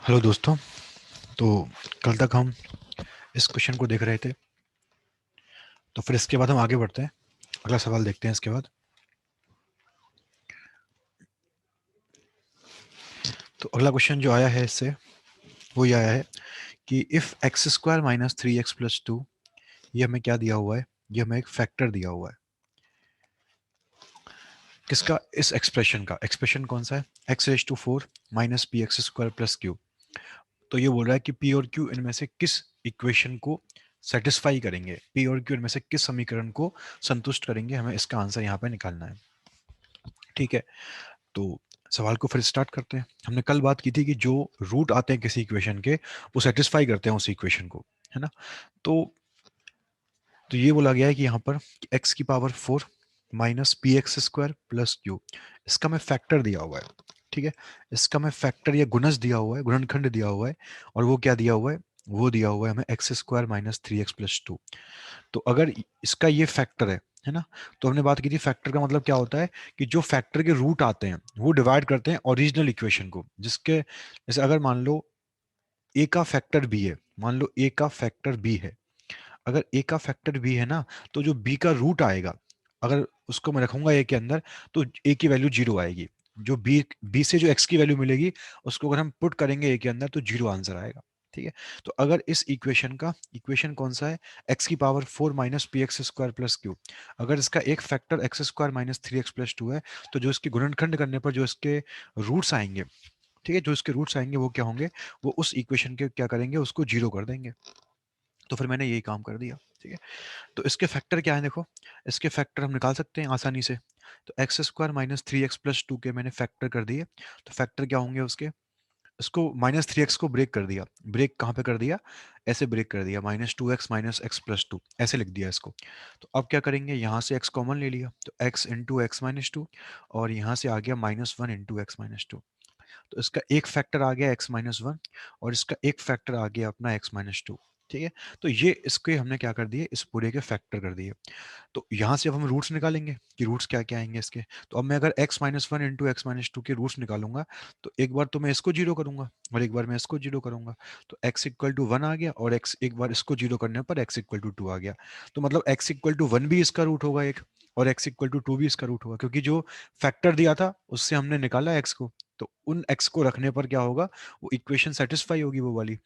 Hello दोस्तों। तो कल तक हम इस क्वेश्चन को देख रहे थे, तो फिर इसके बाद हम आगे बढ़ते हैं, अगला सवाल देखते हैं इसके बाद। तो अगला क्वेश्चन जो आया है इससे वो ये आया है कि if x square minus three x plus two, ये हमें क्या दिया हुआ है? ये हमें एक फैक्टर दिया हुआ है। किसका? इस एक्सप्रेशन का। एक्सप्रेशन कौन सा है? X raise to four minus p x square plus q. तो ये बोल रहा है कि पी और क्यू इनमें से किस इक्वेशन को सेटिस्फाई करेंगे, पी और क्यू इनमें से किस समीकरण को संतुष्ट करेंगे, हमें इसका आंसर यहाँ पे निकालना है। ठीक है, तो सवाल को फिर स्टार्ट करते हैं। हमने कल बात की थी कि जो रूट आते हैं किसी इक्वेशन के, वो सेटिस्फाई करते हैं उस इक्वेशन को, है ना। तो ये बोला गया है कि यहाँ पर एक्स की power four minus p x square plus Q, इसका मैं फैक्टर दिया हुआ है। ठीक है, इसका मैं फैक्टर या गुणज दिया हुआ है, गुणनखंड दिया हुआ है। और वो क्या दिया हुआ है? वो दिया हुआ है हमें x square minus three x plus two. तो अगर इसका ये फैक्टर है ना, तो हमने बात की थी फैक्टर का मतलब क्या होता है कि जो फैक्टर के रूट आते हैं वो डिवाइड करते हैं ओरिजिनल इक्वेशन को, जिसके जैसे अगर मान लो ए का फैक्टर बी है, मान लो ए का फैक्टर बी है, अगर ए का फैक्टर बी है ना, तो जो बी का रूट आएगा, अगर उसको मैं रखूंगा ए के अंदर, तो ए की वैल्यू जीरो आएगी। जो बी बी से जो एक्स की वैल्यू मिलेगी, उसको अगर हम पुट करेंगे ए के अंदर, तो जीरो आंसर आएगा। ठीक है, तो अगर इस इक्वेशन का इक्वेशन कौन सा है? एक्स की power four minus p x square plus Q, अगर इसका एक factor x square minus three x plus two है, तो जो इसके गुणनखंड करने पर जो इसके रूट्स आएंगे, ठीक है, जो इसके रूट्स आएंगे वो क्या होंगे? वो उस इक्वेशन के क्या करेंगे? उसको जीरो कर देंगे। तो फिर मैंने यही काम कर दिया। ठीक है, तो इसके फैक्टर क्या है? देखो, इसके फैक्टर हम निकाल सकते हैं आसानी से। तो x square minus three x plus two के मैंने फैक्टर कर दिए। तो फैक्टर क्या होंगे उसके? इसको माइनस थ्री एक्स को ब्रेक कर दिया। ब्रेक कहाँ पे कर दिया? ऐसे ब्रेक कर दिया, minus two x minus x plus two, ऐसे लिख दिया इसको। तो अब क्या करेंगे? यहाँ से एक्स कॉमन ले लिया, तो x into X minus to, और यहाँ से आ गया minus one into X minus two. तो इसका एक फैक्टर आ गया एक्स माइनस वन, और इसका एक फैक्टर आ गया अपना एक्स माइनस टू। ठीक है, तो ये इसके हमने क्या कर दिए? इस पूरे के फैक्टर कर दिए। तो यहाँ से अब हम रूट्स निकालेंगे कि रूट्स क्या क्या आएंगे इसके। तो अब मैं अगर x minus one into X minus to के रूट्स निकालूंगा, तो एक बार तो मैं इसको जीरो करूंगा और एक बार मैं इसको जीरो करूंगा। तो x इक्वल टू वन आ गया, और x एक बार इसको जीरो करने पर x इक्वल टू टू आ गया। तो मतलब x इक्वल टू वन भी इसका रूट होगा एक, और x इक्वल टू टू भी इसका रूट होगा, क्योंकि जो फैक्टर दिया था उससे हमने निकाला x को। तो उन x को रखने पर क्या होगा? वो इक्वेशन सेटिस्फाई होगी, वो वाली।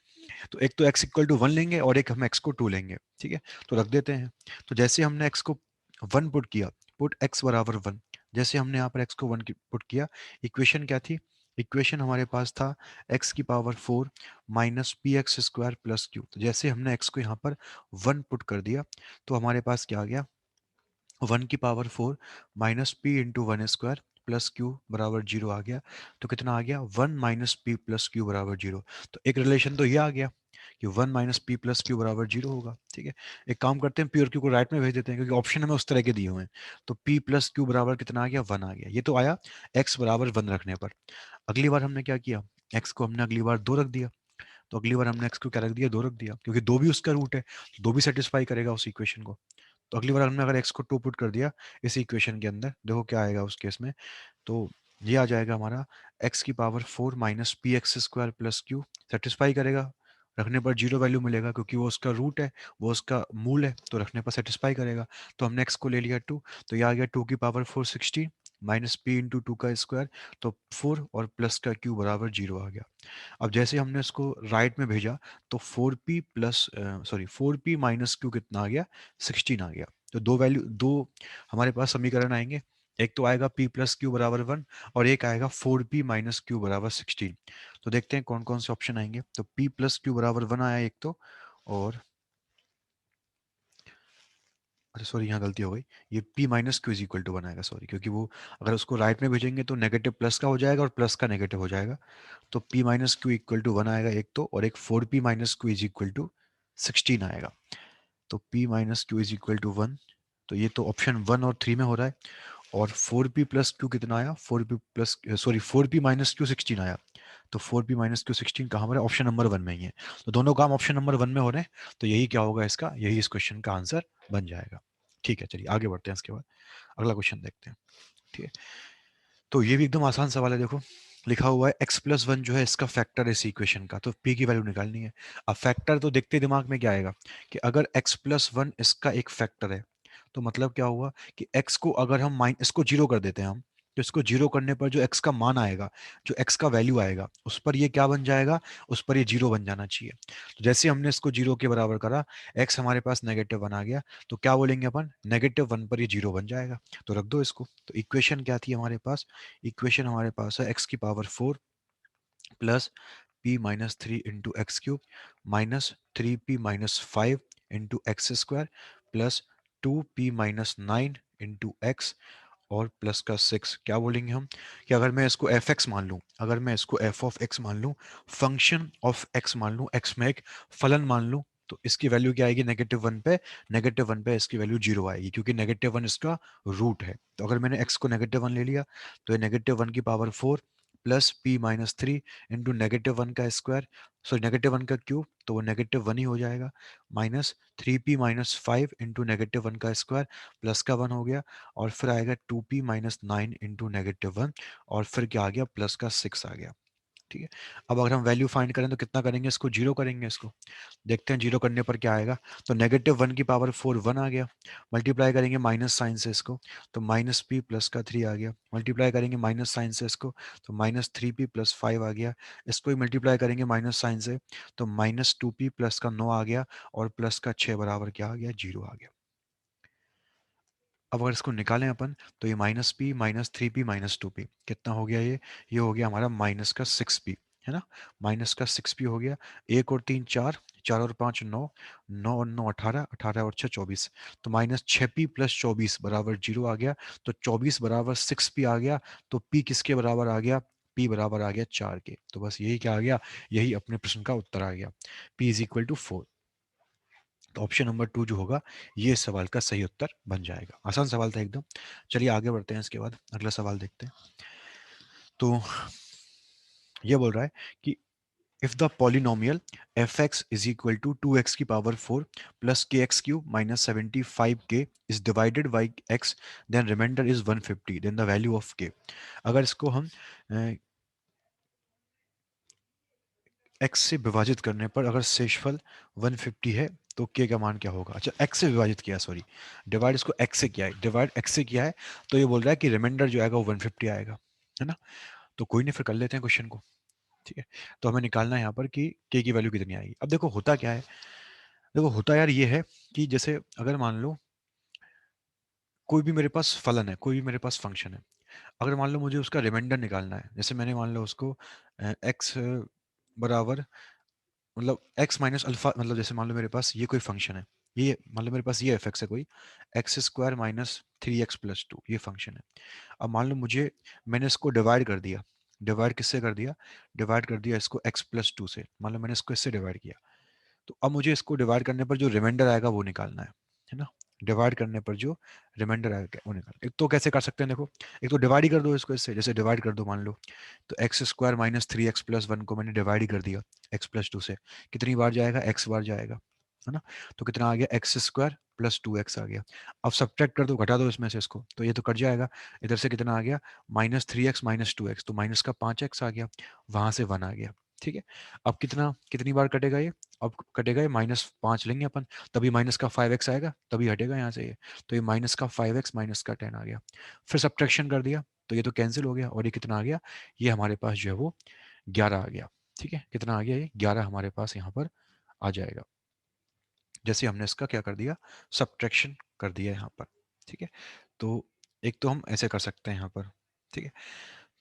तो एक तो x इक्वल टू वन लेंगे और एक हम x को टू लेंगे। ठीक है, तो रख देते हैं। तो जैसे हमने x को वन पुट किया, पुट x बराबर वन, जैसे हमने यहाँ पर x को वन पुट किया, इक्वेशन क्या थी? इक्वेशन हमारे पास था x की power four minus p x square plus q. तो जैसे हमने x को यहाँ पर वन पुट कर दिया, तो हमारे पास क्या आ गया? वन की power four minus P into one square plus Q बराबर जीरो आ गया। तो कितना आ गया? One minus P plus Q बराबर जीरो। तो एक रिलेशन तो ये आ गया कि one minus P plus Q बराबर जीरो होगा। ठीक है, एक काम करते हैं, पी और क्यू को राइट में भेज देते हैं, क्योंकि ऑप्शन हमें उस तरह के दिए हुए हैं। तो पी प्लस क्यू बराबर कितना आ गया? वन आ गया। ये तो आया एक्स बराबर वन रखने पर। अगली बार हमने क्या किया? एक्स को हमने अगली बार दो रख दिया। तो अगली बार हमने एक्स को क्या रख दिया? दो रख दिया, क्योंकि दो भी उसका रूट है, तो दो भी सेटिस्फाई करेगा उस इक्वेशन को। तो अगली बार हमने अगर एक्स को टू पुट कर दिया इस इक्वेशन के अंदर, देखो क्या आएगा उस केस में। तो ये आ जाएगा हमारा एक्स की power four minus p x square plus Q, satisfy करेगा। रखने पर जीरो वैल्यू मिलेगा, क्योंकि वो उसका रूट है, वो उसका मूल है, तो रखने पर सेटिस्फाई करेगा। तो हमने एक्स को ले लिया टू, तो ये आ गया टू की power four sixty minus P into two का स्क्वायर, तो फोर और प्लस का क्यू बराबर जीरो आ गया। अब जैसे हमने इसको राइट में भेजा, तो four P plus sorry four p minus Q कितना आ गया? सिक्सटीन आ गया। तो दो वैल्यू, दो हमारे पास समीकरण आएंगे। एक तो आएगा p प्लस क्यू बराबर वन, और एक आएगा फोर पी माइनस क्यू बराबर सिक्सटीन। तो देखते हैं कौन कौन से ऑप्शन आएंगे। तो p प्लस क्यू बराबर वन आया एक तो, और अरे सॉरी यहाँ गलती हो गई, ये p minus q is equal to one आएगा, सॉरी, क्योंकि वो अगर उसको राइट में भेजेंगे तो नेगेटिव प्लस का हो जाएगा और प्लस का नेगेटिव हो जाएगा। तो p minus q equal to one आएगा एक तो, और एक four p minus q is equal to sixteen आएगा। तो p minus q is equal to one, तो ये तो ऑप्शन वन और थ्री में हो रहा है। और फोर पी प्लस क्यू कितना आया? Four P plus sorry four p minus Q sixteen आया। तो four p minus Q sixteen कहाँ पर है? ऑप्शन नंबर वन में ही है। तो दोनों काम ऑप्शन नंबर वन में हो रहे हैं, तो यही क्या होगा इसका? यही इस क्वेश्चन का आंसर बन जाएगा। ठीक है, चलिए आगे बढ़ते हैं। इसके बाद अगला क्वेश्चन देखते हैं। ठीक है, तो ये भी एकदम आसान सवाल है। देखो, लिखा हुआ है x प्लस वन जो है इसका फैक्टर है इस इक्वेशन का, तो p की वैल्यू निकालनी है। अब फैक्टर तो देखते ही दिमाग में क्या आएगा कि अगर x प्लस वन इसका एक फैक्टर है, तो मतलब क्या हुआ कि x को अगर हम इसको जीरो कर देते हैं हम, तो इसको जीरो करने पर जो x का मान आएगा, जो x का वैल्यू आएगा, उस पर ये क्या बन जाएगा, उस पर ये जीरो बन जाना चाहिए। तो जैसे हमने इसको जीरो के बराबर करा, x हमारे पास -1 आ गया, तो क्या बोलेंगे अपन, -1 पर ये जीरो बन जाएगा। तो रख दो इसको। तो इक्वेशन क्या थी हमारे पास, इक्वेशन हमारे पास है x⁴ plus p-3 into x cube minus 3p-5 into x square plus 2p-9 into x और प्लस का 6। क्या बोलेंगे हम कि अगर मैं इसको एफ एक्स मान लूं, अगर मैं इसको एफ ऑफ एक्स मान लूं, फंक्शन ऑफ एक्स मान लूं, एक्स में एक फलन मान लूं, तो इसकी वैल्यू क्या आएगी, -1 पे, -1 पे इसकी वैल्यू जीरो आएगी, क्योंकि -1 इसका रूट है। तो अगर मैंने एक्स को -1 ले लिया, तो ये -1⁴ प्लस p-3 इंटू -1 का स्क्वायर, सॉरी -1 का क्यूब, तो वो -1 ही हो जाएगा, माइनस 3p-5 इंटू -1 का स्क्वायर प्लस का 1 हो गया, और फिर आएगा 2p-9 इंटू -1, और फिर क्या आ गया, प्लस का 6 आ गया। ठीक है। अब अगर हम वैल्यू फाइंड करें तो कितना करेंगे, इसको जीरो करेंगे, इसको देखते हैं जीरो करने पर क्या आएगा। तो -1⁴ 1 आ गया, मल्टीप्लाई करेंगे माइनस साइन से इसको, तो -p प्लस का 3 आ गया, मल्टीप्लाई करेंगे माइनस साइन से इसको, तो -3p प्लस 5 आ गया, इसको ही मल्टीप्लाई करेंगे माइनस साइन से, तो -2p प्लस का 9 आ गया, और प्लस का 6 बराबर क्या आ गया, जीरो आ गया। अब अगर इसको निकालें अपन, तो ये -p -3p -2p कितना हो गया, ये हो गया हमारा -6p, है ना, -6p हो गया। एक और तीन चार, चार और पाँच नौ, नौ और नौ 18, 18 और 6 24, तो -6p प्लस 24 बराबर जीरो आ गया। तो 24 बराबर 6p आ गया। तो p किसके बराबर आ गया, p बराबर आ गया 4 के। तो बस यही क्या आ गया, यही अपने प्रश्न का उत्तर आ गया, p इज इक्वल टू 4। तो ऑप्शन नंबर 2 जो होगा, ये इस सवाल का सही उत्तर बन जाएगा। आसान सवाल था एकदम। चलिए आगे बढ़ते हैं, इसके बाद अगला सवाल देखते हैं। तो ये बोल रहा है कि if the polynomial F X is equal to 2x⁴ plus K X cube minus 75k is divided by X, then reminder is 150, then the value of k। अगर इसको हम x से विभाजित करने पर अगर शेषफल 150 है, तो k का मान क्या होगा। अच्छा, x से विभाजित किया, सॉरी, डिवाइड इसको x से किया है, डिवाइड x से किया है, तो ये बोल रहा है कि रिमाइंडर जो आएगा वो 150 आएगा, है ना। तो कोई नहीं, फिर कर लेते हैं क्वेश्चन को। ठीक है। तो हमें निकालना है यहाँ पर कि k की वैल्यू कितनी आएगी। अब देखो होता क्या है, देखो होता यार ये है कि जैसे अगर मान लो कोई भी मेरे पास फलन है, कोई भी मेरे पास फंक्शन है, अगर मान लो मुझे उसका रिमाइंडर निकालना है, जैसे मैंने मान लो उसको x बराबर, मतलब x माइनस अल्फा, मतलब जैसे मान लो मेरे पास ये कोई फंक्शन है, ये मान लो मेरे पास ये एफ एक्स है कोई, x² माइनस 3x+2 ये फंक्शन है। अब मान लो मुझे, मैंने इसको डिवाइड कर दिया, डिवाइड किससे कर दिया, डिवाइड कर दिया इसको x+2 से, मान लो मैंने इसको इससे डिवाइड किया। तो अब मुझे इसको डिवाइड करने पर जो रिमाइंडर आएगा वो निकालना है ना। डिवाइड करने पर जो रिमाइंडर आएगा वो निकाल, एक तो कैसे कर सकते हैं देखो, एक तो डिवाइड ही कर दो इसको इससे, जैसे डिवाइड कर दो मान लो, तो x² माइनस 3x+1 को मैंने डिवाइड ही कर दिया x+2 से, कितनी बार जाएगा, x बार जाएगा, है ना। तो कितना आ गया, x² प्लस 2x आ गया। अब सब्ट्रैक्ट कर दो, घटा दो इसमें से इसको, तो ये तो कट जाएगा। इधर से कितना आ गया, -3x माइनस 2x, तो माइनस का 5x आ गया, वहां से 1 आ गया। ठीक है। अब कितना, कितनी बार कटेगा ये, अब कटेगा ये -5 लेंगे अपन, तभी माइनस का 5x आएगा, तभी हटेगा यहाँ से ये। तो ये माइनस का 5x माइनस का 10 आ गया। फिर सब्ट्रैक्शन कर दिया, तो ये तो कैंसिल हो गया, और ये कितना आ गया, ये हमारे पास जो है वो 11 आ गया। ठीक है, कितना आ गया, ये 11 हमारे पास यहाँ पर आ जाएगा, जैसे हमने इसका क्या कर दिया, सब्ट्रैक्शन कर दिया यहाँ पर। ठीक है। तो एक तो हम ऐसे कर सकते हैं यहाँ पर, ठीक है,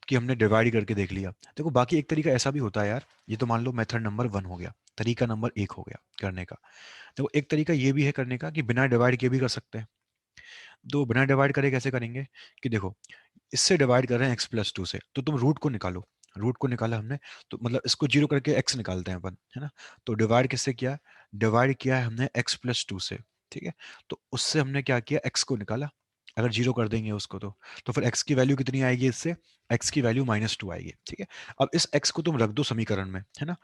कि हमने डिवाइड करके देख लिया। देखो बाकी एक तरीका ऐसा भी होता है यार, ये तो मान लो मेथड नंबर 1 हो गया, तरीका नंबर 1 हो गया करने का। देखो एक तरीका ये भी है करने का कि बिना डिवाइड के भी कर सकते हैं। तो बिना डिवाइड करे कैसे करेंगे, कि देखो इससे डिवाइड कर रहे हैं x+2 से, तो तुम रूट को निकालो, रूट को निकाला हमने, तो मतलब इसको जीरो करके x निकालते हैं अपन, है ना। तो डिवाइड किससे किया, डिवाइड किया है हमने x+2 से। ठीक है। तो उससे हमने क्या किया, x को निकाला, अगर जीरो कर देंगे उसको तो फिर x की वैल्यू कितनी आएगी इससे, x की वैल्यू -2 आएगी, ठीक है। अब इस x को तुम रख दो समीकरण में, है ना,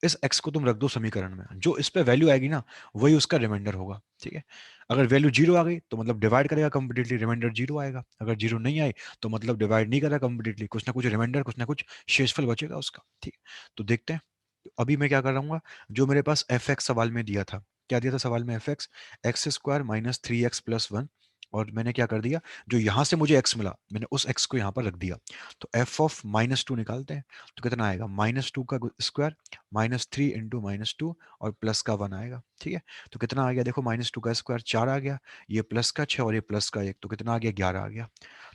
इस x को तुम रख दो समीकरण में, जो इस पे वैल्यू आएगी ना वही उसका रिमाइंडर होगा, ठीक है। अगर वैल्यू जीरो आ गई तो मतलब डिवाइड करेगा कंप्लीटली, रिमाइंडर जीरो आएगा। अगर जीरो नहीं आई तो मतलब डिवाइड नहीं करेगा कंप्लीटली, कुछ ना कुछ रिमाइंडर, कुछ ना कुछ शेषफल बचेगा उसका, ठीक है। तो देखते हैं। तो अभी मैं क्या कर रहा हूँ, जो मेरे पास एफ एक्स सवाल में दिया था, क्या दिया था सवाल में, F x x square minus three x plus one, और मैंने क्या कर दिया, जो यहां से मुझे x मिला मैंने उस x को यहां पर रख दिया। तो f ऑफ -2 निकालते हैं, तो कितना आएगा, -2 का स्क्वायर -3 इंटू -2 और प्लस का 1 आएगा, ठीक है। तो कितना आ गया देखो, -2 का स्क्वायर 4 आ गया, ये प्लस का 6 और ये प्लस का 1, तो कितना आ गया 11 आ गया।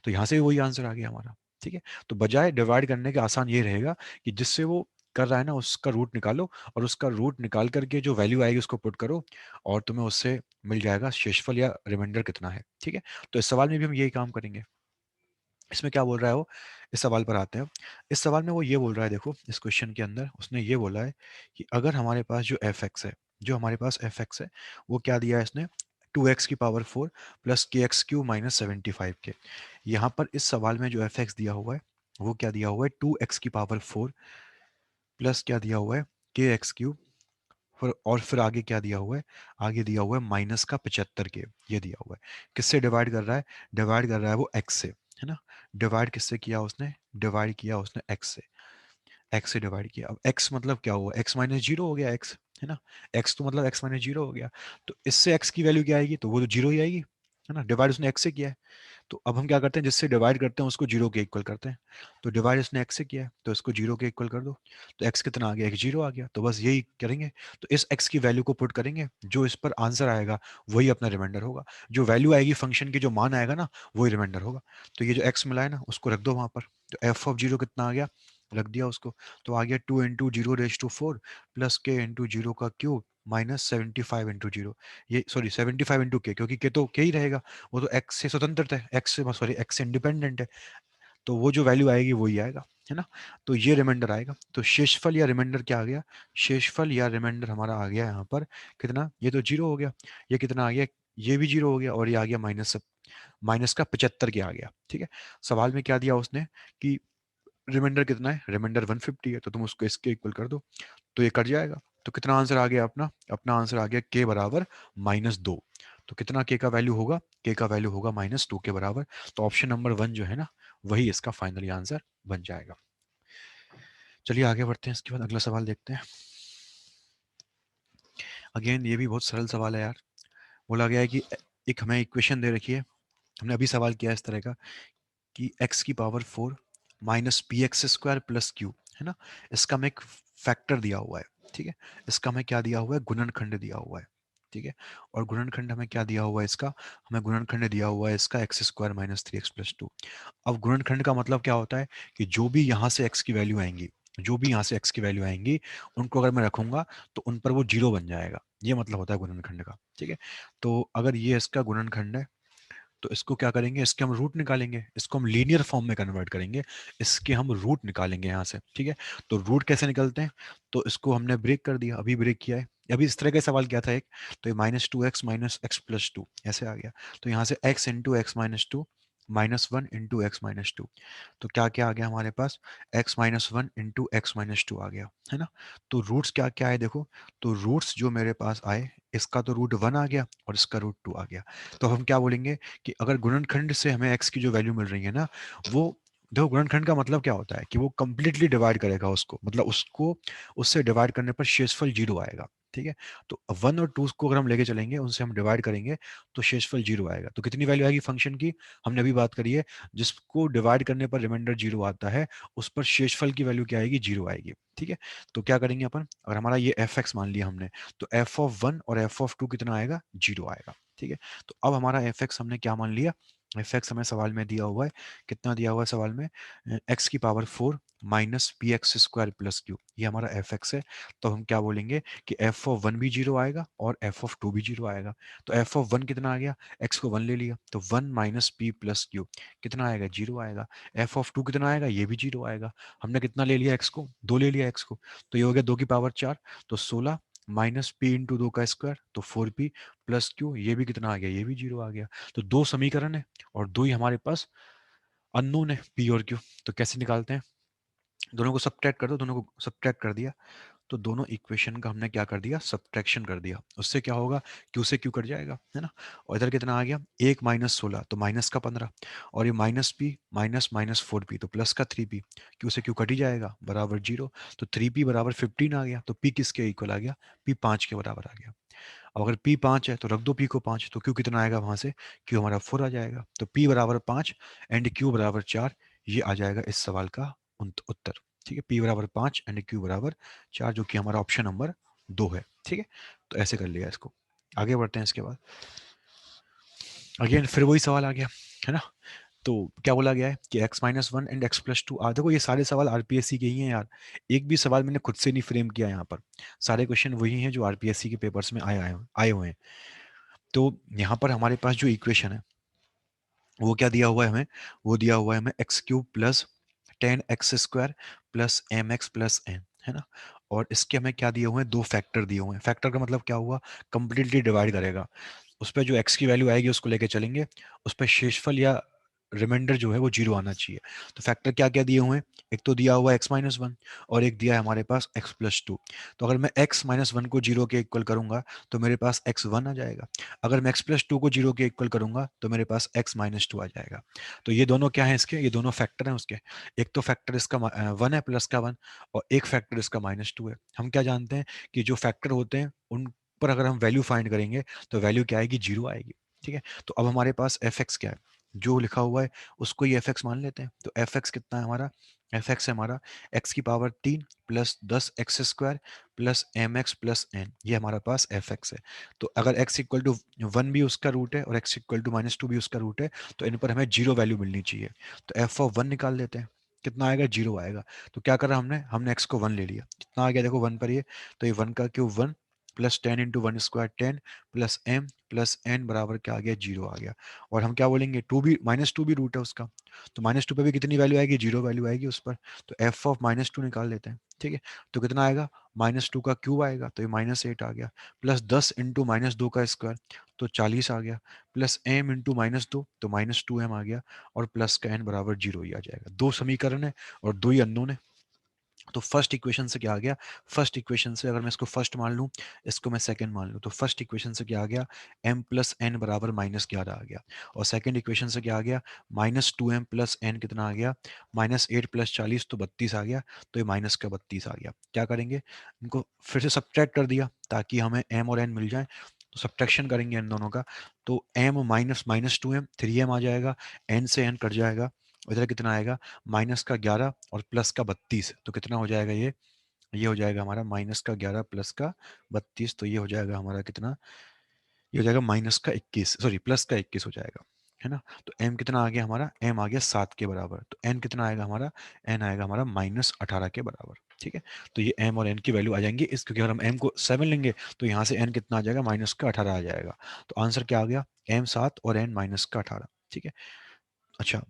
तो यहाँ से भी वही आंसर आ गया हमारा, ठीक है। तो बजाय डिवाइड करने के आसान ये रहेगा कि जिससे वो कर रहा है ना उसका रूट निकालो, और उसका रूट निकाल करके जो वैल्यू आएगी उसको पुट करो, और तुम्हें उससे मिल जाएगा शेषफल या रिमाइंडर कितना है, ठीक है। तो इस सवाल में भी हम यही काम करेंगे। इसमें क्या बोल रहा है वो, इस सवाल पर आते हैं। इस सवाल में वो ये बोल रहा है, देखो इस क्वेश्चन के अंदर उसने ये बोला है कि अगर हमारे पास जो एफ एक्स है, जो हमारे पास एफ एक्स है, वो क्या दिया है इसने, 2x की power 4 plus K x Q minus 75 के। यहाँ पर इस सवाल में जो एफ एक्स दिया हुआ है वो क्या दिया हुआ है, 2x की पावर 4 प्लस क्या दिया हुआ है, के एक्स क्यू, और फिर आगे क्या दिया हुआ है, आगे दिया हुआ है माइनस का 75 के, ये दिया हुआ है। किससे डिवाइड कर रहा है, डिवाइड कर रहा है वो एक्स से, है ना। डिवाइड किससे किया उसने, डिवाइड किया उसने एक्स से, एक्स से डिवाइड किया। अब एक्स मतलब क्या हुआ, एक्स माइनस जीरो हो गया एक्स, है ना। एक्स तो मतलब एक्स माइनस जीरो हो गया। तो इससे एक्स की वैल्यू क्या आएगी, तो वो तो जीरो ही आएगी, है ना, डिवाइड उसने एक्स से किया है। तो अब हम क्या करते हैं, जिससे डिवाइड करते हैं उसको जीरो के इक्वल करते हैं। तो डिवाइड इसने एक्स से किया है तो इसको जीरो के इक्वल कर दो। तो एक्स कितना आ गया, एक जीरो आ गया, तो बस यही करेंगे। तो इस एक्स की वैल्यू को पुट करेंगे, जो इस पर आंसर आएगा वही अपना रिमाइंडर होगा। जो वैल्यू आएगी फंक्शन की, जो मान आएगा ना वही रिमाइंडर होगा। तो ये जो एक्स मिला है ना उसको रख दो वहां पर। तो एफ ऑफ जीरो कितना आ गया, रख दिया उसको। तो आ गया 2 इंटू 0 रेज टू 4 प्लस के इंटू जीरो का क्यूब माइनस 75 इंटू 0। ये सॉरी 75 इंटू के, क्योंकि के तो के ही रहेगा, वो तो एक्स से स्वतंत्र है, एक्स से सॉरी एक्स से इंडिपेंडेंट है। तो वो जो वैल्यू आएगी वही आएगा, है ना। तो ये रिमाइंडर आएगा। तो शेषफल या रिमाइंडर क्या आ गया, शेषफल या रिमाइंडर हमारा आ गया यहाँ पर कितना, ये तो जीरो हो गया, ये कितना आ गया, ये भी जीरो हो गया, और ये आ गया माइनस, माइनस का 75 के आ गया, ठीक है। सवाल में क्या दिया उसने कि रिमाइंडर कितना है, रिमाइंडर 150 है, तो तुम उसको इसके इक्वल कर दो, तो ये कट जाएगा। तो कितना आंसर आ गया अपना, अपना आंसर आ गया के बराबर -2। तो कितना के का वैल्यू होगा, के का वैल्यू होगा -2 के बराबर। तो ऑप्शन नंबर 1 जो है ना वही इसका फाइनली आंसर बन जाएगा। चलिए आगे बढ़ते हैं, इसके बाद अगला सवाल देखते हैं। अगेन ये भी बहुत सरल सवाल है यार। बोला गया है कि एक हमें इक्वेशन दे रखी है, हमने अभी सवाल किया इस तरह का कि x की power 4 minus p x square plus Q, है ना। इसका हमें एक फैक्टर दिया हुआ है, ठीक है। इसका हमें क्या दिया हुआ है, गुणनखंड दिया हुआ है, ठीक है। और गुणनखंड हमें क्या दिया हुआ है इसका, हमें गुणनखंड दिया हुआ है इसका एक्स स्क्वायर माइनस 3x+2। अब गुणनखंड का मतलब क्या होता है कि जो भी यहाँ से x की वैल्यू आएंगी, जो भी यहाँ से x की वैल्यू आएंगी उनको अगर मैं रखूंगा तो उन पर वो जीरो बन जाएगा, ये मतलब होता है गुणनखंड का, ठीक है। तो अगर ये इसका गुणनखंड है तो इसको क्या करेंगे, इसके हम रूट निकालेंगे, इसको हम लीनियर फॉर्म में कन्वर्ट करेंगे, इसके हम रूट निकालेंगे यहाँ से, ठीक है। तो रूट कैसे निकलते हैं, तो इसको हमने ब्रेक कर दिया, अभी ब्रेक किया है। अभी इस तरह का सवाल क्या था एक, तो ये -2x minus x plus two ऐसे आ गया। तो यहाँ से x into X minus two -1 into X minus two. तो क्या क्या आ गया हमारे पास, x-1 into X minus two आ गया, है ना। तो रूट्स क्या क्या है देखो, तो रूट्स जो मेरे पास आए, इसका तो रूट 1 आ गया और इसका रूट 2 आ गया। तो हम क्या बोलेंगे कि अगर गुणनखंड से हमें x की जो वैल्यू मिल रही है ना, वो देखो गुणनखंड का मतलब क्या होता है कि वो कंप्लीटली डिवाइड करेगा उसको, मतलब उसको उससे डिवाइड करने पर शेषफल जीरो आएगा, ठीक है। तो 1 और 2 को अगर हम लेके चलेंगे, उनसे हम डिवाइड करेंगे तो शेषफल जीरो आएगा। तो कितनी वैल्यू आएगी फंक्शन की, हमने अभी बात करी है, जिसको डिवाइड करने पर रिमाइंडर जीरो आता है उस पर शेषफल की वैल्यू क्या आएगी, जीरो आएगी, ठीक है। तो क्या करेंगे अपन, अगर हमारा ये एफ एक्स मान लिया हमने, तो एफ ऑफ 1 और एफ ऑफ 2 कितना आएगा, जीरो आएगा, ठीक है। तो अब हमारा एफ एक्स हमने क्या मान लिया, एफ एक्स हमें सवाल में दिया हुआ है, कितना दिया हुआ है सवाल में, एक्स की power 4 minus p x square plus Q, ये हमारा एफ एक्स है। तो हम क्या बोलेंगे कि एफ ऑफ 1 भी जीरो आएगा और एफ ऑफ 2 भी जीरो आएगा। तो एफ ऑफ 1 कितना आ गया, एक्स को 1 ले लिया तो 1 माइनस पी प्लस क्यू कितना आएगा, जीरो आएगा। एफ ऑफ 2 कितना आएगा, ये भी जीरो आएगा। हमने कितना ले लिया एक्स को, 2 ले लिया एक्स को, तो ये हो गया 2 की पावर 4, तो 16 माइनस पी इंटू 2 का स्क्वायर तो 4p प्लस क्यू, ये भी कितना आ गया, ये भी 0 आ गया। तो दो समीकरण है और दो ही हमारे पास अननोन है, पी और क्यू। तो कैसे निकालते हैं, दोनों को सब्ट्रैक्ट कर दो, दोनों को सब्ट्रैक्ट कर दिया तो दोनों इक्वेशन का हमने क्या कर दिया, सब्ट्रैक्शन कर दिया। उससे क्या होगा, क्यू से क्यू कट जाएगा, है ना। और इधर कितना आ गया, 1 - 16 तो माइनस का 15, और ये minus P minus minus 4p तो प्लस का 3p, क्यू से क्यू कट ही जाएगा, बराबर 0। तो 3p बराबर 15 आ गया। तो p किसके इक्वल आ गया, p 5 के बराबर आ गया। अब अगर p 5 है तो रख दो p को 5, तो q कितना आएगा वहां से, q हमारा 4 आ जाएगा। तो p बराबर 5 एंड q बराबर 4, ये आ जाएगा इस सवाल का उत्तर। ठीक है, p बराबर 5 एंड q बराबर 4, जो कि हमारा ऑप्शन नंबर 2 है। ठीक है, तो ऐसे कर लिया इसको। आगे बढ़ते हैं, इसके बाद अगेन फिर वही सवाल आ गया, है ना। तो क्या बोला गया है कि x-1 एंड x+2 देखो ये सारे सवाल आरपीएससी के ही हैं यार। एक भी सवाल मैंने खुद से नहीं फ्रेम किया यहाँ पर, सारे क्वेश्चन वही हैं जो आरपीएससी के पेपर्स में आए हुए हैं। तो यहाँ पर हमारे पास जो इक्वेशन है वो क्या दिया हुआ है हमें, वो दिया हुआ है हमें x³ plus 10x² plus mx plus n, है ना। और इसके हमें क्या दिए हुए हैं, दो फैक्टर दिए हुए हैं। फैक्टर का मतलब क्या हुआ, कंप्लीटली डिवाइड करेगा, उस पर जो x की वैल्यू आएगी उसको लेके चलेंगे, उस पर शेषफल या रिमाइंडर जो है वो 0 आना चाहिए। तो फैक्टर क्या क्या दिए हुए हैं, एक तो दिया हुआ x-1 और एक दिया है हमारे पास x+2। तो अगर मैं x-1 को 0 के इक्वल करूंगा तो मेरे पास x1 आ जाएगा, अगर मैं x+2 को 0 के इक्वल करूंगा तो मेरे पास x-2 आ जाएगा। तो ये दोनों क्या है इसके, ये दोनों फैक्टर हैं उसके। एक तो फैक्टर इसका 1 है, प्लस का 1, और एक फैक्टर इसका -2 है। हम क्या जानते हैं कि जो फैक्टर होते हैं उन पर अगर हम वैल्यू फाइंड करेंगे तो वैल्यू क्या आएगी, 0 आएगी। ठीक है, तो अब हमारे पास एफ एक्स क्या है, जो लिखा हुआ है उसको ही एफ एक्स मान लेते हैं। तो एफ एक्स कितना है हमारा, एफ एक्स है हमारा एक्स की power 3 plus 10x² plus m x plus n, ये हमारा पास एफ एक्स है। तो अगर x इक्वल टू 1 भी उसका रूट है और x इक्वल टू -2 भी उसका रूट है, तो इन पर हमें 0 वैल्यू मिलनी चाहिए। तो एफ ऑफ 1 निकाल लेते हैं, कितना आएगा, 0 आएगा। तो क्या करा हमने, हमने x को 1 ले लिया, कितना आ गया देखो 1 पर ये, तो ये 1 का cube 1 plus 10 into 1² 10 plus m plus n बराबर क्या आ गया, 0 आ गया। और हम क्या बोलेंगे, -2 भी रूट है उसका, तो -2 पे भी कितनी वैल्यू आएगी, 0 वैल्यू आएगी उस पर। तो f ऑफ -2 निकाल लेते हैं। ठीक है, तो कितना आएगा, -2 का क्यूब आएगा तो ये -8 आ गया, प्लस 10 इंटू -2 का स्क्वायर तो 40 आ गया, प्लस m इंटू -2 तो -2m आ गया, और प्लस का n बराबर 0 ही आ जाएगा। दो समीकरण है और दो ही अननोन है। तो फर्स्ट इक्वेशन से क्या आ गया, फर्स्ट इक्वेशन से अगर मैं इसको फर्स्ट मान लूं, इसको मैं सेकंड मान लूं, तो फर्स्ट इक्वेशन से क्या आ गया, m प्लस एन बराबर -11 आ गया। और सेकंड इक्वेशन से क्या आ गया, -2m प्लस एन कितना आ गया, -8 प्लस 40 तो 32 आ गया। तो ये माइनस का 32 आ गया। क्या करेंगे, इनको फिर से सब्ट्रैक्ट कर दिया ताकि हमें m और n मिल जाए। तो सब्ट्रैक्शन करेंगे इन दोनों का, तो m माइनस -2m 3m आ जाएगा, n से n कट जाएगा, इधर कितना आएगा, -11 और प्लस का 32, तो कितना हो जाएगा ये हो जाएगा हमारा -11 प्लस का 32, तो ये हो जाएगा हमारा कितना, ये हो जाएगा -21, सॉरी प्लस का 21 हो जाएगा, है ना। तो m कितना आ गया हमारा, m आ गया 7 के बराबर। तो n कितना आएगा हमारा, n आएगा हमारा -18 के बराबर। ठीक है, तो ये m और n की वैल्यू आ जाएंगी इस, क्योंकि अगर हम m को 7 लेंगे तो यहाँ से n कितना आ जाएगा, -18 आ जाएगा। तो आंसर क्या आ गया, m 7 और n -18। ठीक है, अच्छा,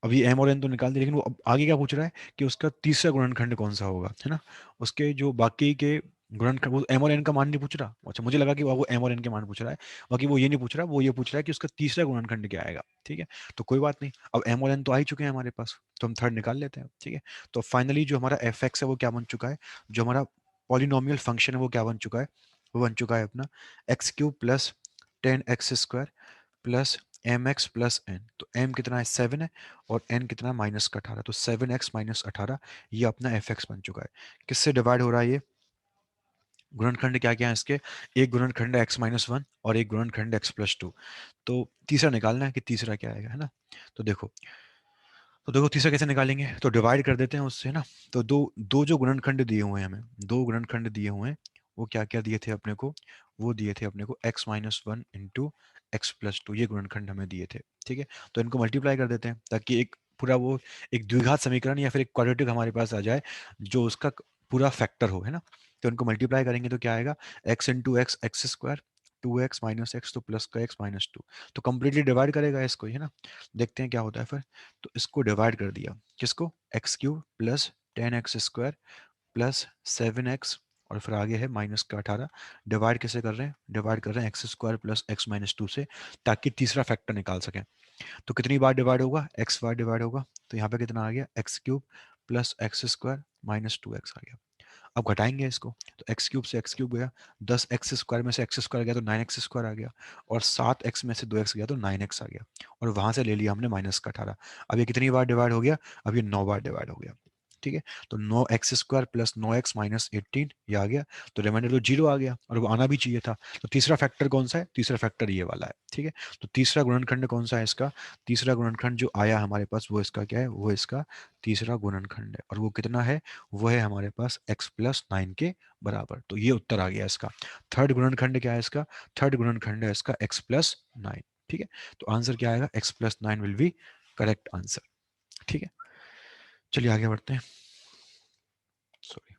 अभी एम और एन तो निकाल दिया, लेकिन वो अब आगे क्या पूछ रहा है कि उसका तीसरा गुणनखंड कौन सा होगा, है ना। उसके जो बाकी के गुणनखंड, वो एम और एन का मान नहीं पूछ रहा। अच्छा, मुझे लगा कि वो एम और एन के मान पूछ रहा है, बाकी वो ये नहीं पूछ रहा, वो ये पूछ रहा है कि उसका तीसरा गुणनखंड क्या आएगा। ठीक है, तो कोई बात नहीं, अब एम और एन तो आ ही चुके हैं हमारे पास, तो हम थर्ड निकाल लेते हैं। ठीक है, तो फाइनली जो हमारा एफ एक्स है वो क्या बन चुका है, जो हमारा पॉलिनोमियल फंक्शन है वो क्या बन चुका है, वो बन चुका है अपना x³ plus 10x² plus m x plus n. तो m कितना है, 7 है, और n कितना है, -18, तो 7x - 18, ये अपना एफ एक्स बन चुका है। किससे डिवाइड हो रहा है ये, गुणनखंड क्या क्या है इसके, एक गुणनखंड है x-1 और एक गुणनखंड x+2। तो तीसरा निकालना है कि तीसरा क्या आएगा, है ना। तो देखो, तो देखो तीसरा कैसे निकालेंगे, तो डिवाइड कर देते हैं उससे, है ना। तो दो दो जो गुणनखंड दिए हुए हैं हमें, दो गुणनखंड दिए हुए हैं, वो क्या क्या दिए थे अपने को, वो दिए थे अपने को x-1 इंटू x+2, ये गुणनखंड हमें दिए थे। ठीक है, तो इनको मल्टीप्लाई कर देते हैं ताकि एक पूरा वो एक द्विघात समीकरण या फिर एक क्वाड्रेटिक हमारे पास आ जाए जो उसका पूरा फैक्टर हो, है ना। तो इनको मल्टीप्लाई करेंगे तो क्या आएगा, x into x x², 2x minus x तो प्लस का x-2, तो कंप्लीटली डिवाइड करेगा इसको, है ना। देखते हैं क्या होता है फिर। तो इसको डिवाइड कर दिया, किसको, x³ plus 10x² plus 7x और फिर आगे है माइनस का 18। डिवाइड कैसे कर रहे हैं, डिवाइड कर रहे हैं x square plus x minus 2 से, ताकि तीसरा फैक्टर निकाल सकें। तो कितनी बार डिवाइड होगा, एक्स बार डिवाइड होगा, तो यहाँ पे कितना आ गया, x cube plus x square minus 2x आ गया। अब घटाएंगे इसको, तो एक्स क्यूब से एक्स क्यूब गया, 10x स्क्वायर में से एक्स स्क्वायर गया तो 9x स्क्वायर आ गया, और 7x में से 2x गया तो 9x आ गया, और वहां से ले लिया हमने माइनस का 18। अब ये कितनी बार डिवाइड हो गया, अब ये 9 बार डिवाइड हो गया। ठीक है, तो 9x square plus 9x minus 18 ये आ गया, तो रिमाइंडर तो जीरो आ गया, और वो आना भी चाहिए था। तो तीसरा फैक्टर कौन सा है, तीसरा फैक्टर ये वाला है। ठीक है, तो तीसरा गुणनखंड कौन सा है इसका, तीसरा गुणनखंड जो आया हमारे पास वो इसका क्या है, वो इसका तीसरा गुणनखंड है, और वो कितना है, वो है हमारे पास x+9 के बराबर। तो ये उत्तर आ गया इसका। थर्ड गुणनखंड क्या है इसका, थर्ड गुणनखंड है इसका x+9। ठीक है, तो आंसर क्या आएगा, x+9 will be correct answer. ठीक है, चलिए आगे बढ़ते हैं। सॉरी,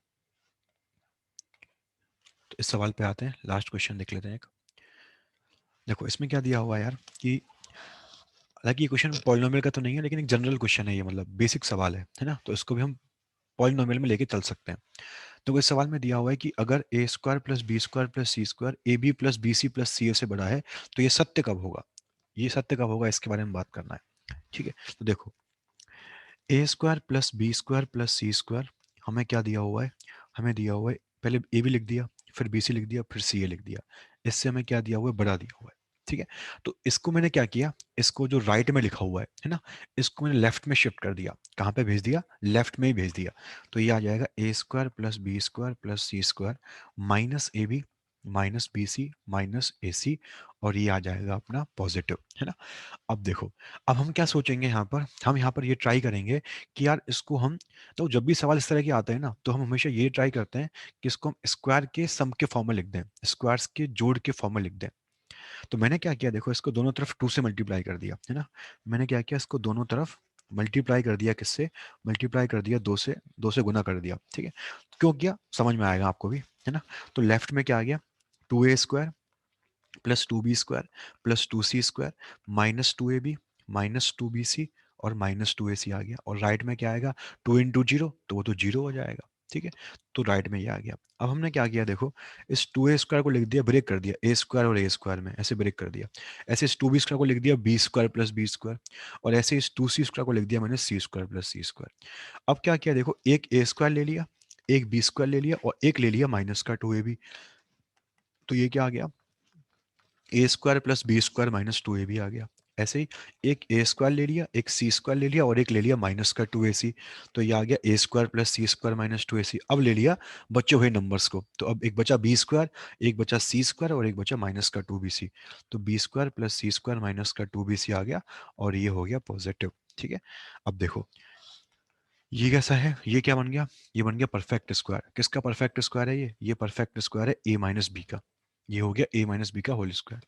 तो इस सवाल पे आते हैं, लास्ट क्वेश्चन देख लेते हैं एक। देखो इसमें क्या दिया हुआ है यार, कि हालांकि ये क्वेश्चन पॉलिनोमियल का तो नहीं है, लेकिन एक जनरल क्वेश्चन है, ये मतलब बेसिक सवाल है ना, तो इसको भी हम पॉलिनोमियल में लेके चल सकते हैं। तो इस सवाल में दिया हुआ है कि अगर A square plus B square plus C square A B plus B C plus C A से बड़ा है, तो ये सत्य कब होगा, ये सत्य कब होगा, इसके बारे में बात करना है। ठीक है, तो देखो A square plus B square plus C square, हमें क्या दिया हुआ है, हमें दिया हुआ है, पहले ए बी लिख दिया, फिर बी सी लिख दिया, फिर सी ए लिख दिया। इससे हमें क्या दिया हुआ है, बड़ा दिया हुआ है। ठीक है, तो इसको मैंने क्या किया, इसको जो राइट में लिखा हुआ है ना, इसको मैंने लेफ्ट में शिफ्ट कर दिया। कहाँ पे भेज दिया, लेफ्ट में ही भेज दिया। तो ये आ जाएगा A square plus B square plus C square minus A B minus B C minus A C, और ये आ जाएगा अपना पॉजिटिव, है ना। अब देखो, अब हम क्या सोचेंगे यहाँ पर, हम यहाँ पर ये ट्राई करेंगे कि यार इसको हम, तो जब भी सवाल इस तरह के आते हैं ना, तो हम हमेशा ये ट्राई करते हैं कि इसको हम स्क्वायर के सम के फॉर्म में लिख दें, स्क्वायर्स के जोड़ के फॉर्म में लिख दें। तो मैंने क्या किया, देखो इसको दोनों तरफ 2 से मल्टीप्लाई कर दिया, है ना। मैंने क्या किया, इसको दोनों तरफ मल्टीप्लाई कर दिया, किससे, मल्टीप्लाई कर दिया 2 से, 2 से गुना कर दिया। ठीक है, क्यों किया समझ में आएगा आपको भी, है ना। तो लेफ्ट में क्या आ गया, 2a² plus 2b² plus 2c² minus 2ab minus 2bc और माइनस 2ac आ गया, और राइट में क्या आएगा, 2 इंटू जीरो, तो वो तो जीरो हो जाएगा। ठीक है, तो राइट में ये आ गया। अब हमने क्या किया, देखो इस 2a² को लिख दिया, ब्रेक कर दिया, a स्क्वायर और a स्क्वायर में ऐसे ब्रेक कर दिया। ऐसे इस 2b² को लिख दिया b² प्लस b², और ऐसे इस 2c² को लिख दिया मैंने c² प्लस c²। अब क्या किया, देखो एक a² ले लिया, एक b² ले लिया, और एक ले लिया माइनस का 2ab। तो ये क्या आ गया, A square plus B square minus 2ab आ गया। ऐसे ही एक ए स्क्वायर ले लिया, एक सी स्क्वायर ले लिया, और एक ले लिया माइनस का 2ac। तो ये आ गया A square plus C square minus 2ac। अब ले लिया बचे हुए नंबर्स को, तो अब एक बचा बी स्क्वायर, एक बचा सी स्क्वायर, और एक बचा माइनस का 2bc। तो B square plus C square minus का 2bc आ गया, और ये हो गया पॉजिटिव। ठीक है, अब देखो ये कैसा है, ये क्या बन गया, ये बन गया परफेक्ट स्क्वायर। किसका परफेक्ट स्क्वायर है, ये परफेक्ट स्क्वायर है ए माइनस बी का। ये हो गया ए माइनस बी का होल स्क्वायर।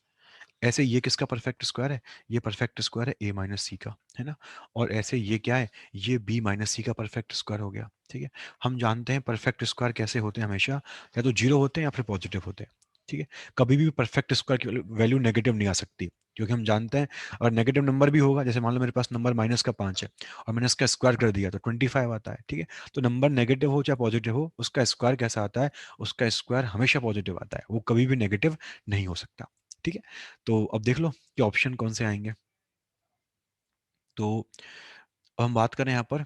ऐसे ये किसका परफेक्ट स्क्वायर है, ये परफेक्ट स्क्वायर है ए माइनस सी का, है ना। और ऐसे ये क्या है, ये बी माइनस सी का परफेक्ट स्क्वायर हो गया। ठीक है, हम जानते हैं परफेक्ट स्क्वायर कैसे होते हैं, हमेशा या तो जीरो होते हैं या फिर पॉजिटिव होते हैं। ठीक है, कभी भी परफेक्ट स्क्वायर की वैल्यू नेगेटिव नहीं आ सकती, क्योंकि हम जानते हैं अगर नेगेटिव नंबर भी होगा, जैसे मान लो मेरे पास नंबर -5 है, और मैंने इसका स्क्वायर कर दिया तो 25 आता है। ठीक है, तो नंबर नेगेटिव हो चाहे पॉजिटिव हो, उसका स्क्वायर कैसा आता है, उसका स्क्वायर हमेशा पॉजिटिव आता है, वो कभी भी नेगेटिव नहीं हो सकता। ठीक है, तो अब देख लो कि ऑप्शन कौन से आएंगे। तो अब हम बात करें यहाँ पर,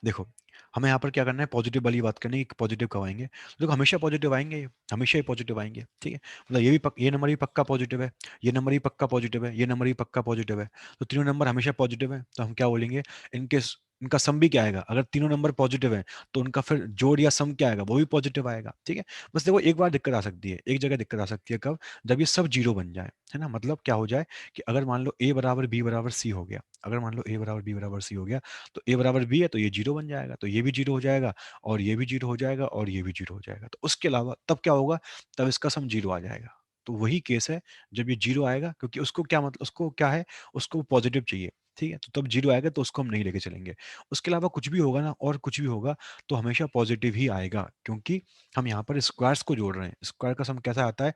देखो हमें यहाँ पर क्या करना है, पॉजिटिव वाली बात करनी है कि पॉजिटिव कब आएंगे। तो देखो हमेशा पॉजिटिव आएंगे ये, हमेशा ही पॉजिटिव आएंगे। ठीक है, मतलब ये भी ये नंबर भी पक्का पॉजिटिव है, ये नंबर भी पक्का पॉजिटिव है, ये नंबर भी पक्का पॉजिटिव है। तो तीनों नंबर हमेशा पॉजिटिव है, तो हम क्या बोलेंगे, इनके इनका सम भी क्या आएगा, अगर तीनों नंबर पॉजिटिव है तो उनका फिर जोड़ या सम क्या आएगा, वो भी पॉजिटिव आएगा। ठीक है, बस देखो एक बार दिक्कत आ सकती है, एक जगह दिक्कत आ सकती है, कब, जब ये सब जीरो बन जाए, है ना। मतलब क्या हो जाए कि अगर मान लो a बराबर b बराबर c हो गया, अगर मान लो a बराबर b बराबर c हो गया, तो a बराबर b है तो ये जीरो बन जाएगा, तो ये भी जीरो हो जाएगा, और ये भी जीरो हो जाएगा, और ये भी जीरो हो जाएगा। तो उसके अलावा तब क्या होगा, तब इसका सम जीरो आ जाएगा। तो वही केस है जब ये जीरो आएगा, क्योंकि उसको क्या मतलब, उसको क्या है, उसको पॉजिटिव चाहिए। ठीक है, तो तब जीरो आएगा तो उसको हम नहीं लेके चलेंगे। उसके अलावा कुछ भी होगा ना, और कुछ भी होगा, तो हमेशा पॉजिटिव ही आएगा, क्योंकि हम यहाँ पर स्क्वायर्स को जोड़ रहे हैं। स्क्वायर का सम कैसा आता है,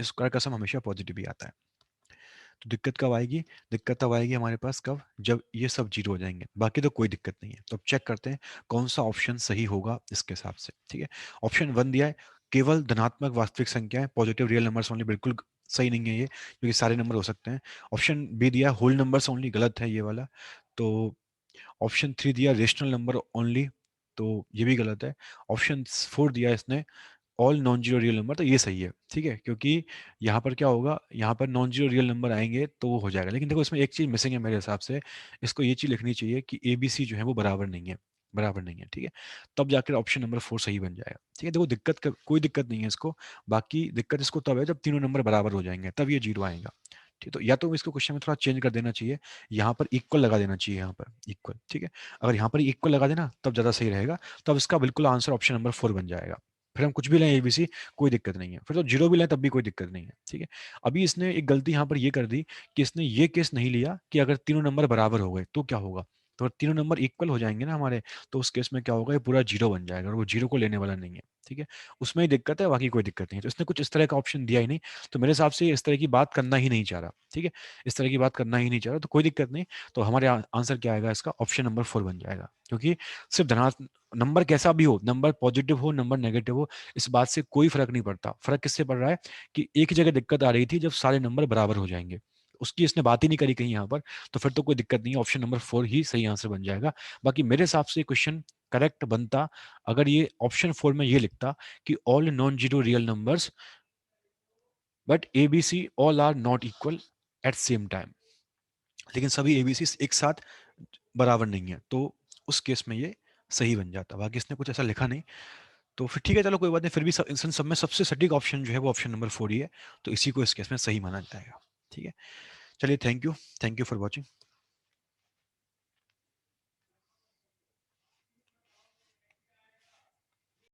स्क्वायर का सम हमेशा पॉजिटिव ही आता है। तो दिक्कत कब आएगी, दिक्कत तब आएगी हमारे पास कब, जब ये सब जीरो हो जाएंगे, बाकी तो कोई दिक्कत नहीं है। तो अब चेक करते हैं कौन सा ऑप्शन सही होगा इसके हिसाब से। ठीक है, ऑप्शन 1 दिया है, केवल धनात्मक वास्तविक संख्या है, पॉजिटिव रियल नंबर्स ओनली, बिल्कुल सही नहीं है ये, क्योंकि सारे नंबर हो सकते हैं। ऑप्शन बी दिया होल नंबर्स ओनली, गलत है ये वाला। तो ऑप्शन थ्री दिया रेशनल नंबर ओनली, तो ये भी गलत है। ऑप्शन फोर दिया इसने all non zero real number, तो ये सही है, ठीक है, क्योंकि यहाँ पर क्या होगा, यहाँ पर नॉन जीरो रियल नंबर आएंगे तो वो हो जाएगा। लेकिन देखो इसमें एक चीज मिसिंग है मेरे हिसाब से, इसको ये चीज लिखनी चाहिए कि ए बी सी जो है वो बराबर नहीं है, बराबर नहीं है, ठीक है, तब जाकर ऑप्शन नंबर फोर सही बन जाएगा। ठीक है, देखो कोई दिक्कत नहीं है इसको, बाकी दिक्कत इसको तब है जब तीनों नंबर बराबर हो जाएंगे, तब ये जीरो आएगा। ठीक, तो या तो इसको क्वेश्चन में थोड़ा चेंज कर देना चाहिए, यहाँ पर इक्वल लगा देना चाहिए, यहाँ पर इक्वल, ठीक है, अगर यहाँ पर इक्वल लगा देना तब ज्यादा सही रहेगा, तब इसका बिल्कुल आंसर ऑप्शन नंबर फोर बन जाएगा। फिर हम कुछ भी लें एबीसी, कोई दिक्कत नहीं है, फिर तो जीरो भी लें तब भी कोई दिक्कत नहीं है, ठीक है। अभी इसने एक गलती यहाँ पर ये कर दी कि इसने ये केस नहीं लिया कि अगर तीनों नंबर बराबर हो गए तो क्या होगा, तो अगर तीनों नंबर इक्वल हो जाएंगे ना हमारे, तो उस केस में क्या होगा, ये पूरा जीरो बन जाएगा, और वो जीरो को लेने वाला नहीं है, ठीक है, उसमें ही दिक्कत है, बाकी कोई दिक्कत नहीं है। तो इसने कुछ इस तरह का ऑप्शन दिया ही नहीं, तो मेरे हिसाब से इस तरह की बात करना ही नहीं चाह रहा, ठीक है, इस तरह की बात करना ही नहीं चाह रहा, तो कोई दिक्कत नहीं। तो हमारे आंसर क्या आएगा इसका, ऑप्शन नंबर फोर बन जाएगा, क्योंकि सिर्फ धनात्मक नंबर कैसा भी हो, नंबर पॉजिटिव हो नंबर नेगेटिव हो, इस बात से कोई फर्क नहीं पड़ता। फर्क किससे पड़ रहा है कि एक ही जगह दिक्कत आ रही थी जब सारे नंबर बराबर हो जाएंगे, उसकी इसने बात ही नहीं करी कहीं यहाँ पर, तो फिर तो कोई दिक्कत नहीं है, ऑप्शन नंबर फोर ही सही आंसर बन जाएगा। बाकी मेरे हिसाब से क्वेश्चन करेक्ट बनता अगर ये ऑप्शन फोर में ये लिखता कि all non zero real numbers but ABC all are not equal at same time, लेकिन सभी एबीसी एक साथ बराबर नहीं है, तो उस केस में ये सही बन जाता। बाकी इसने कुछ ऐसा लिखा नहीं, तो फिर ठीक है, चलो कोई बात नहीं, फिर भी इन सब में सबसे सटीक ऑप्शन जो है वो ऑप्शन नंबर फोर ही है, तो इसी को इस केस में सही माना जाएगा। ठीक है, चलिए, थैंक यू फॉर वॉचिंग।